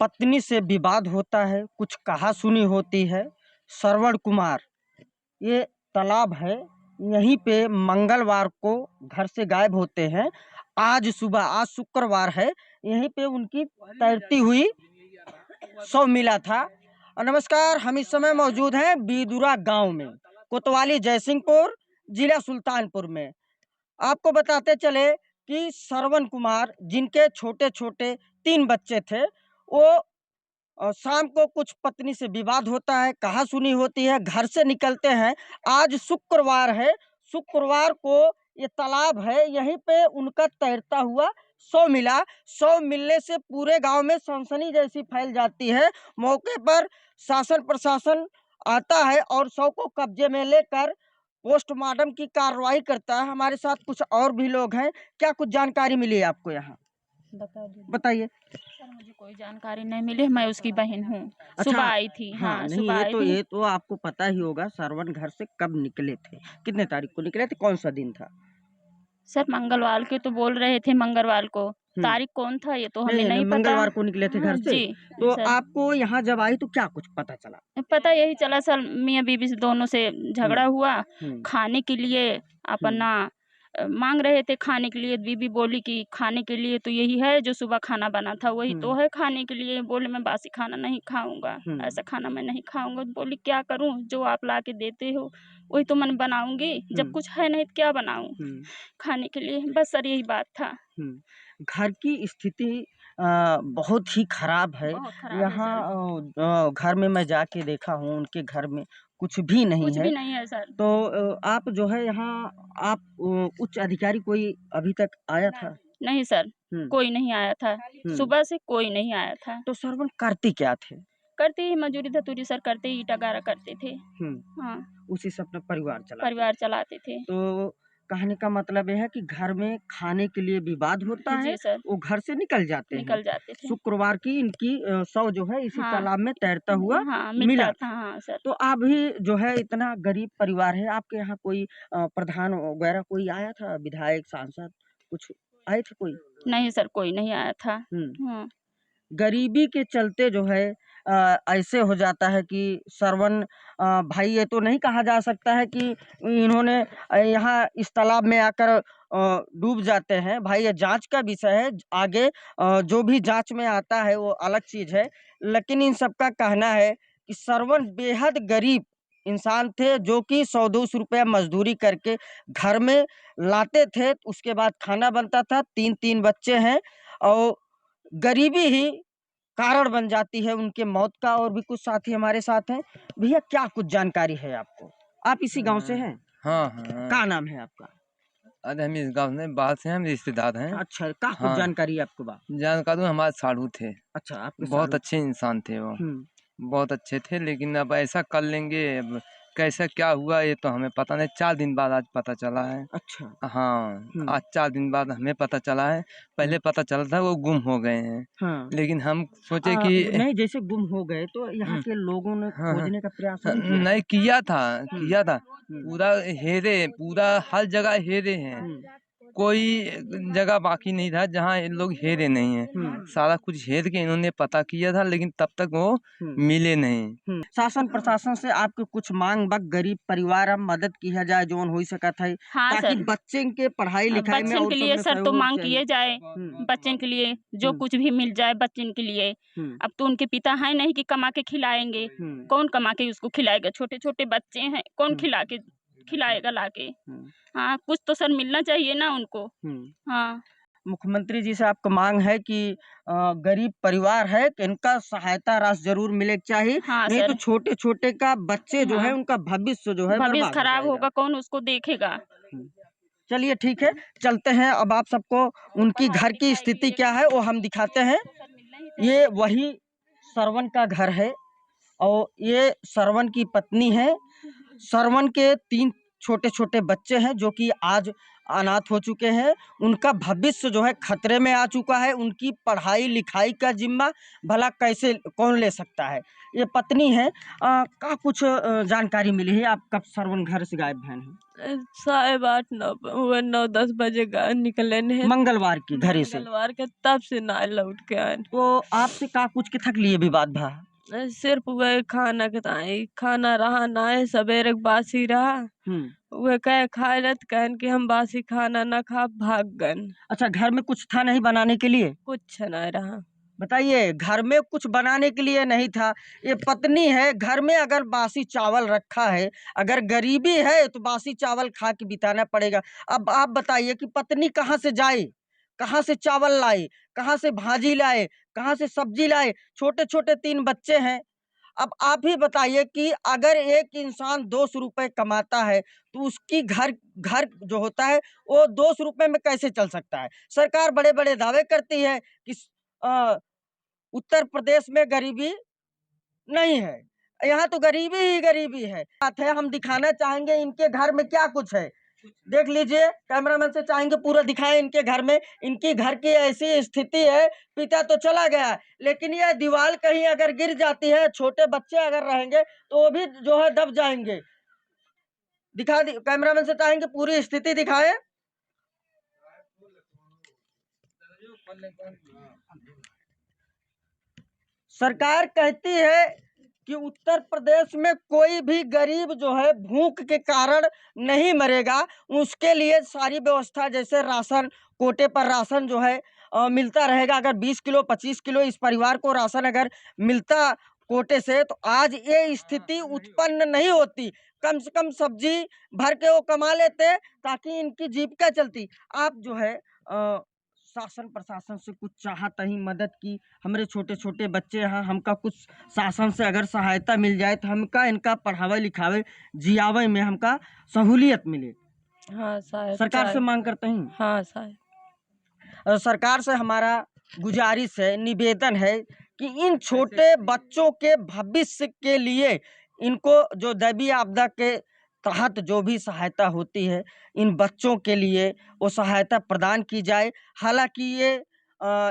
पत्नी से विवाद होता है, कुछ कहा-सुनी होती है। श्रवण कुमार, ये तालाब है, यहीं पे मंगलवार को घर से गायब होते हैं। आज सुबह, आज शुक्रवार है, यहीं पे उनकी तैरती हुई शव मिला था। नमस्कार, हम इस समय मौजूद हैं बीदुरा गांव में, कोतवाली जयसिंहपुर, जिला सुल्तानपुर में। आपको बताते चले कि श्रवण कुमार, जिनके छोटे छोटे 3 बच्चे थे, वो शाम को कुछ पत्नी से विवाद होता है, कहा सुनी होती है, घर से निकलते हैं। आज शुक्रवार है, शुक्रवार को ये तालाब है, यहीं पे उनका तैरता हुआ शव मिला। शव मिलने से पूरे गांव में सनसनी जैसी फैल जाती है। मौके पर शासन प्रशासन आता है और शव को कब्जे में लेकर पोस्टमार्टम की कार्रवाई करता है। हमारे साथ कुछ और भी लोग हैं। क्या कुछ जानकारी मिली है आपको यहाँ? बताइए। सर, मुझे कोई जानकारी नहीं मिली, मैं उसकी बहन हूँ। अच्छा, सुबह आई थी। हाँ, हाँ, नहीं, सुबह आई थी। ये तो आपको पता ही होगा। श्रवण घर से कब निकले थे, कितने तारीख को निकले थे, कौन सा दिन था? सर, मंगलवार के तो बोल रहे थे, मंगलवार को। तारीख कौन था ये तो हमें नहीं पता। मंगलवार को निकले थे घर से। जी तो सर, आपको यहाँ जब आई तो क्या कुछ पता चला? पता यही चला सर, मियाँ बीवी से दोनों से झगड़ा हुआ। खाने के लिए अपना मांग रहे थे, खाने के लिए। बीवी बोली कि खाने के लिए तो यही है जो सुबह खाना बना था, वही तो है खाने के लिए। बोले मैं बासी खाना नहीं खाऊंगा, ऐसा खाना मैं नहीं खाऊंगा। बोली क्या करूं, जो आप ला के देते हो वही तो मैं बनाऊंगी, जब कुछ है नहीं तो क्या बनाऊं खाने के लिए। बस सर, यही बात था। घर की स्थिति बहुत ही खराब है। बहुत खराब है यहाँ घर में मैं जाके देखा हूँ, उनके घर में कुछ भी नहीं कुछ है। भी नहीं है सर। तो आप जो है यहाँ, आप उच्च अधिकारी कोई अभी तक आया था? नहीं सर, कोई नहीं आया था। सुबह से कोई नहीं आया था। तो श्रवण करते क्या थे? करते ही मजूरी धतूरी सर, करते ही ईटा गारा करते थे। हाँ, उसी से अपना परिवार चलाते थे। तो कहने का मतलब यह है कि घर में खाने के लिए विवाद होता है, जी सर, वो घर से निकल जाते थे। शुक्रवार की इनकी शव जो है इसी तालाब में तैरता हुआ मिला था। हाँ सर। तो आप भी जो है इतना गरीब परिवार है, आपके यहाँ कोई प्रधान वगैरह कोई आया था, विधायक सांसद कुछ आए थे कोई? नहीं सर, कोई नहीं आया था। गरीबी के चलते जो है ऐसे हो जाता है कि श्रवण भाई, ये तो नहीं कहा जा सकता है कि इन्होंने यहाँ इस तालाब में आकर डूब जाते हैं। भाई, ये जांच का विषय है, आगे जो भी जांच में आता है वो अलग चीज है। लेकिन इन सबका कहना है कि श्रवण बेहद गरीब इंसान थे, जो कि 100-200 रुपया मजदूरी करके घर में लाते थे। उसके बाद खाना बनता था। 3-3 बच्चे हैं और गरीबी ही कारण बन जाती है उनके मौत का। और भी कुछ साथी हमारे साथ हैं। भैया, क्या कुछ जानकारी है आपको? आप इसी गांव से हैं? हाँ। क्या नाम है आपका? अरे हम इस गांव में बाहर से, हम रिश्तेदार हैं। अच्छा, क्या कुछ जानकारी है आपको? जानकारी हमारे साढ़ू थे। अच्छा, आपके बहुत अच्छे इंसान थे वो, बहुत अच्छे थे। लेकिन अब ऐसा कर लेंगे, अब कैसा क्या हुआ ये तो हमें पता नहीं। 4 दिन बाद आज पता चला है। अच्छा। हाँ, आज 4 दिन बाद हमें पता चला है। पहले पता चला था वो गुम हो गए हैं। लेकिन हम सोचे कि नहीं, जैसे गुम हो गए तो यहाँ के लोगों ने खोजने का प्रयास नहीं किया था। पूरा हेरे, पूरा हर जगह हेरे हैं, कोई जगह बाकी नहीं था जहाँ ये लोग हेरे नहीं हैं। सारा कुछ हेर के इन्होंने पता किया था, लेकिन तब तक वो मिले नहीं। शासन प्रशासन से आपके कुछ मांग बा, गरीब परिवार अब मदद किया जाए जो हो सकता है, हाँ ताकि सर, बच्चे के पढ़ाई लिखाई में बच्चन के लिए सर तो मांग किए जाए। बच्चन के लिए जो कुछ भी मिल जाए बच्चन के लिए। अब तो उनके पिता है नहीं कि कमा के खिलाएंगे। कौन कमा के उसको खिलाएगा? छोटे छोटे बच्चे हैं, कौन खिलाएगा लाके? हाँ, कुछ तो सर मिलना चाहिए ना उनको। हाँ, मुख्यमंत्री जी से आपका मांग है कि गरीब परिवार है कि इनका सहायता राशि जरूर मिले चाहिए। हाँ नहीं सर, तो छोटे छोटे का बच्चे जो है उनका भविष्य जो है भविष्य बर्बाद खराब हो होगा, कौन उसको देखेगा? चलिए ठीक है, चलते हैं। अब आप सबको उनकी घर की स्थिति क्या है वो हम दिखाते हैं। ये वही श्रवण का घर है और ये श्रवण की पत्नी है। श्रवण के 3 छोटे छोटे बच्चे हैं जो कि आज अनाथ हो चुके हैं, उनका भविष्य जो है खतरे में आ चुका है। उनकी पढ़ाई लिखाई का जिम्मा भला कैसे कौन ले सकता है। ये पत्नी है का कुछ जानकारी मिली है। आप कब सरवन घर से गायब हैं? 8:30 9-10 बजे निकले हैं मंगलवार की घरे से। मंगलवार के, तब से ना लौट के आए। तो आपसे का कुछ के थक लिए भी बात भा? सिर्फ वह खाना के ताई खाना रहा ना है, सवेरे बासी रहा। वह कहे खाए रत कहन कि हम बासी खाना ना खा भाग गन। अच्छा, घर में कुछ था नहीं बनाने के लिए? कुछ नहीं रहा। बताइए, घर में कुछ बनाने के लिए नहीं था। ये पत्नी है, घर में अगर बासी चावल रखा है, अगर गरीबी है तो बासी चावल खा के बिताना पड़ेगा। अब आप बताइए कि पत्नी कहाँ से जाए, कहाँ से चावल लाए, कहाँ से भाजी लाए, कहाँ से सब्जी लाए। छोटे छोटे 3 बच्चे हैं। अब आप ही बताइए कि अगर एक इंसान 200 रुपए कमाता है तो उसकी घर घर जो होता है वो 200 रुपए में कैसे चल सकता है। सरकार बड़े बड़े दावे करती है कि उत्तर प्रदेश में गरीबी नहीं है, यहाँ तो गरीबी ही गरीबी है। बात है, हम दिखाना चाहेंगे इनके घर में क्या कुछ है। देख लीजिए, कैमरामैन से चाहेंगे पूरा दिखाएं इनके घर में। इनकी घर की ऐसी स्थिति है, पिता तो चला गया लेकिन यह दीवार कहीं अगर गिर जाती है, छोटे बच्चे अगर रहेंगे तो वो भी जो है दब जाएंगे। दिखा दी, कैमरामैन से चाहेंगे पूरी स्थिति दिखाएं। सरकार कहती है कि उत्तर प्रदेश में कोई भी गरीब जो है भूख के कारण नहीं मरेगा। उसके लिए सारी व्यवस्था, जैसे राशन, कोटे पर राशन जो है मिलता रहेगा। अगर 20 किलो 25 किलो इस परिवार को राशन अगर मिलता कोटे से तो आज ये स्थिति उत्पन्न नहीं होती। कम से कम सब्जी भर के वो कमा लेते ताकि इनकी जीविका चलती। आप जो है शासन प्रशासन से कुछ चाहता ही मदद की, हमारे छोटे छोटे बच्चे हैं, हमका कुछ शासन से अगर सहायता मिल जाए तो हमका इनका पढ़ावे लिखावे जियावे में हमका सहूलियत मिले। हाँ साहब, सरकार से मांग करते हैं। हाँ साहब, सरकार से हमारा गुजारिश है, निवेदन है कि इन छोटे बच्चों के भविष्य के लिए इनको जो दैवीय आपदा के तहत जो भी सहायता होती है, इन बच्चों के लिए वो सहायता प्रदान की जाए। हालांकि ये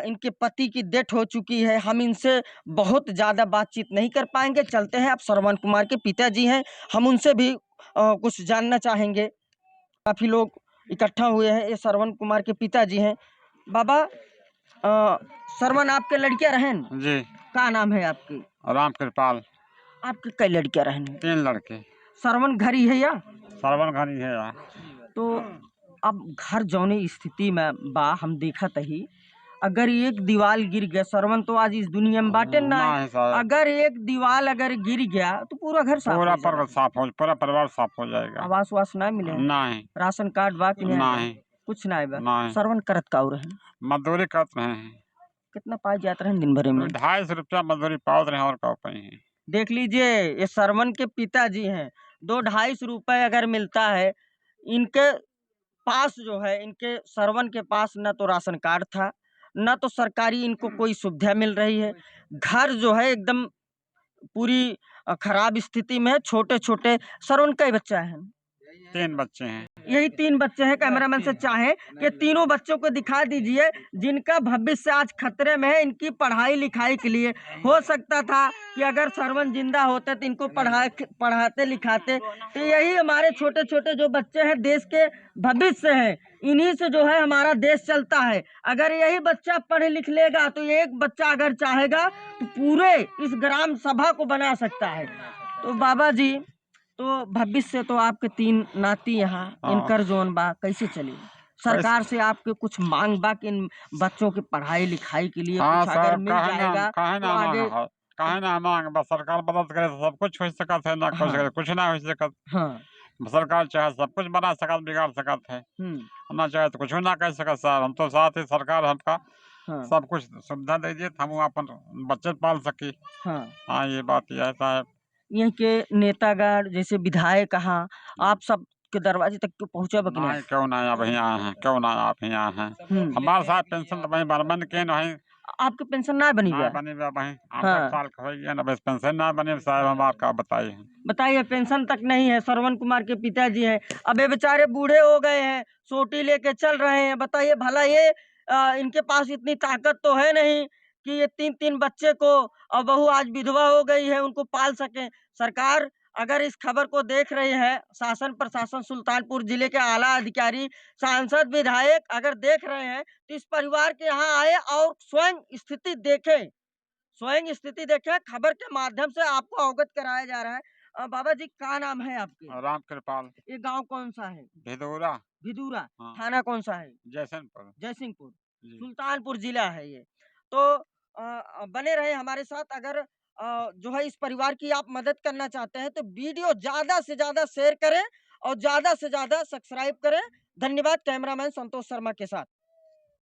इनके पति की डेथ हो चुकी है, हम इनसे बहुत ज़्यादा बातचीत नहीं कर पाएंगे। चलते हैं, आप श्रवण कुमार के पिताजी हैं, हम उनसे भी कुछ जानना चाहेंगे। काफ़ी लोग इकट्ठा हुए हैं, ये श्रवण कुमार के पिताजी हैं। बाबा श्रवण, आपके लड़कियां रहन जी? का नाम है आपकी? राम कृपाल। आपके कई लड़कियां रहन? 3 लड़के। श्रवण घर ही है या? श्रवण घर ही है यार। तो अब घर जौने स्थिति में बा, हम देखत ही, अगर एक दीवार गिर गया, श्रवण तो आज इस दुनिया में बाटे ना है। अगर एक दीवार अगर गिर गया तो पूरा घर साफ, पूरा परिवार साफ हो जाएगा। आवास वास ना मिले? नहीं। राशन कार्ड बा कि नहीं? कुछ ना बा। नहीं। श्रवण करत का और है? मजदूरी करते हैं। कितना पाई जाते हैं दिन भर में? 250 रुपया मजदूरी पावत रहे और का पाई है। देख लीजिए, ये श्रवण के पिताजी हैं, 2-250 रुपए अगर मिलता है इनके पास जो है, इनके श्रवण के पास न तो राशन कार्ड था, न तो सरकारी इनको कोई सुविधा मिल रही है। घर जो है एकदम पूरी खराब स्थिति में है। छोटे छोटे श्रवण कई बच्चा है? 3 बच्चे हैं। यही 3 बच्चे हैं। कैमरामैन से चाहे कि तीनों बच्चों को दिखा दीजिए जिनका भविष्य आज खतरे में है। इनकी पढ़ाई लिखाई के लिए हो सकता था कि अगर श्रवण जिंदा होते तो इनको पढ़ाते लिखाते। तो यही हमारे छोटे छोटे जो बच्चे हैं देश के भविष्य हैं, इन्हीं से जो है हमारा देश चलता है। अगर यही बच्चा पढ़ लिख लेगा तो एक बच्चा अगर चाहेगा तो पूरे इस ग्राम सभा को बना सकता है। तो बाबा जी, तो भविष्य तो आपके 3 नाती यहाँ, इनकर जोन बा कैसे चली? सरकार से आपके कुछ मांग बा कि इन बच्चों की पढ़ाई लिखाई के लिए कुछ अगर मिल जाएगा तो आगे? काहे ना मांग, बस सरकार मदद करे तो सब कुछ हो सकत है, ना कुछ ना हो सकत। सरकार चाहे सब कुछ बना सकत, बिगाड़ सकत है, ना चाहे तो कुछ ना कर सकत। सर हम तो साथ ही सरकार हमका सब कुछ सुविधा दे दिए, हम अपन बच्चे पाल सकी। हाँ, ये बात यह है साहब। यहाँ के नेतागण जैसे विधायक कहाँ आप सब के दरवाजे तक क्यों पहुँचा? क्यों ना आप यहाँ हैं, क्यों ना आप यहाँ हैं? हमारे साथ पेंशन तो वही बर्मन के नहीं, आपकी पेंशन ना बनी ना गया? बनी बा भाई हाँ। 8 साल का हो गया ना, बस पेंशन ना बने साहब, हम आपका बताइए। बताइए, पेंशन तक नहीं है। श्रवण कुमार के पिताजी हैं, अब ये बेचारे बूढ़े हो गए हैं, सोटी लेके चल रहे हैं। बताइए भला ये इनके पास इतनी ताकत तो है नहीं कि ये 3-3 बच्चे को, और बहू आज विधवा हो गई है, उनको पाल सकें। सरकार अगर इस खबर को देख रही है, शासन प्रशासन, सुल्तानपुर जिले के आला अधिकारी, सांसद, विधायक अगर देख रहे हैं, तो इस परिवार के यहाँ आए और स्वयं स्थिति देखें, स्वयं स्थिति देखें। खबर के माध्यम से आपको अवगत कराया जा रहा है। बाबा जी, क्या नाम है आपके? राम कृपाल। ये गांव कौन सा है? भिदोरा। भिदूरा। हाँ। थाना कौन सा है? जयसिंहपुर। जयसिंहपुर। जी। सुल्तानपुर जिला है ये। तो बने रहे हमारे साथ। अगर जो है इस परिवार की आप मदद करना चाहते हैं तो वीडियो ज्यादा से ज्यादा शेयर करें और ज्यादा से ज्यादा सब्सक्राइब करें। धन्यवाद। कैमरामैन संतोष शर्मा के साथ।